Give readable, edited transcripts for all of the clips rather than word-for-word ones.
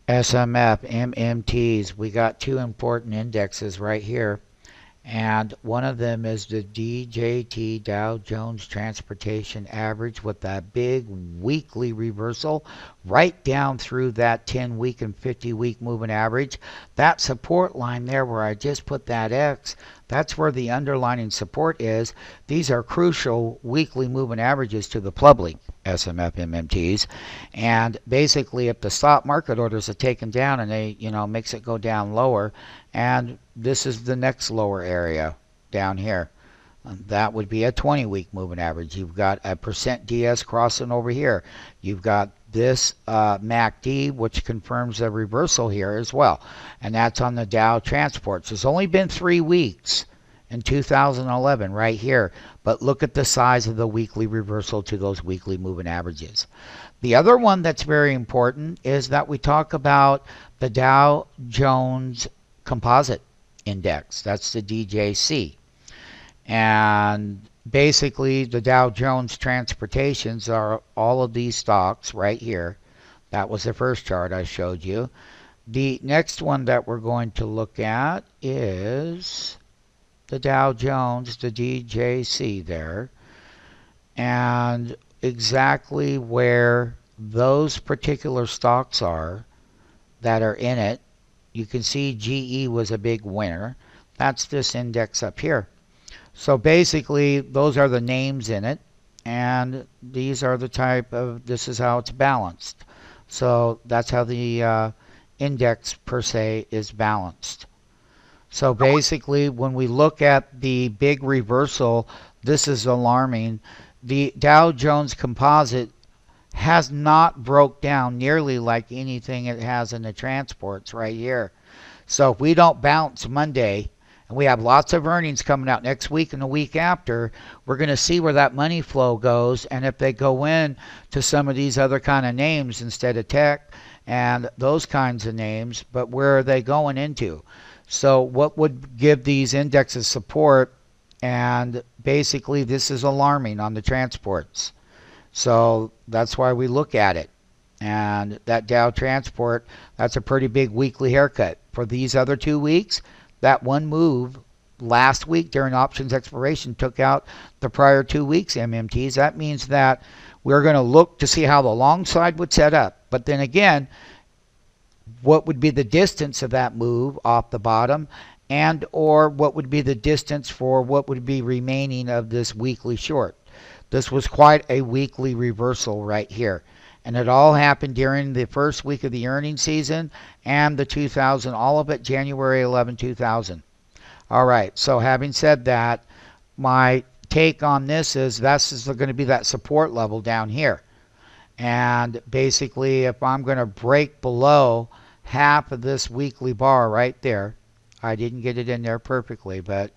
SMF, MMTs. We got two important indexes right here. And one of them is the DJT Dow Jones Transportation Average with that big weekly reversal right down through that 10-week and 50-week moving average. That support line there where I just put that X, that's where the underlying support is. These are crucial weekly moving averages to the public SMF MMTs. And basically if the stock market orders are taken down and they, makes it go down lower, and this is the next lower area down here. That would be a 20-week moving average. You've got a percent DS crossing over here. You've got this MACD, which confirms a reversal here as well. And that's on the Dow Transports. It's only been 3 weeks in 2011 right here. But look at the size of the weekly reversal to those weekly moving averages. The other one that's very important is that we talk about the Dow Jones Composite Index. That's the DJC. And basically the Dow Jones Transportations are all of these stocks right here. That was the first chart I showed you. The next one that we're going to look at is the Dow Jones, the DJC there. And exactly where those particular stocks are that are in it. You can see GE was a big winner. That's this index up here. So basically, those are the names in it. And these are the type of, this is how it's balanced. So that's how the index per se is balanced. So basically, when we look at the big reversal, this is alarming. The Dow Jones Composite has not broke down nearly like anything it has in the transports right here. So if we don't bounce Monday, and we have lots of earnings coming out next week and the week after, we're going to see where that money flow goes, and if they go in to some of these other kind of names instead of tech and those kinds of names, but where are they going into? So what would give these indexes support? And basically this is alarming on the transports. So that's why we look at it. And that Dow Transport, that's a pretty big weekly haircut. For these other 2 weeks, that one move last week during options expiration took out the prior 2 weeks MMTs. That means that we're going to look to see how the long side would set up. But then again, what would be the distance of that move off the bottom, and or what would be the distance for what would be remaining of this weekly short? This was quite a weekly reversal right here. And it all happened during the first week of the earnings season and the 2000, all of it January 11, 2000. All right, so having said that, my take on this is going to be that support level down here. And basically, if I'm going to break below half of this weekly bar right there, I didn't get it in there perfectly, but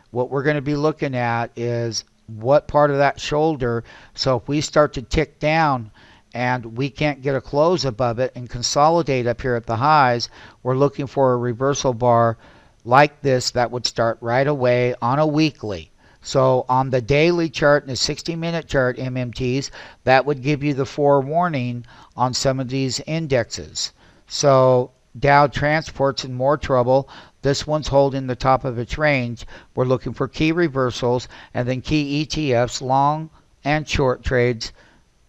what we're going to be looking at is what part of that shoulder. So if we start to tick down and we can't get a close above it and consolidate up here at the highs, we're looking for a reversal bar like this that would start right away on a weekly. So on the daily chart and the 60-minute chart MMTs, that would give you the forewarning on some of these indexes. So Dow Transport's in more trouble. This one's holding the top of its range. We're looking for key reversals and then key ETFs, long and short trades,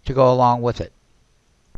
to go along with it.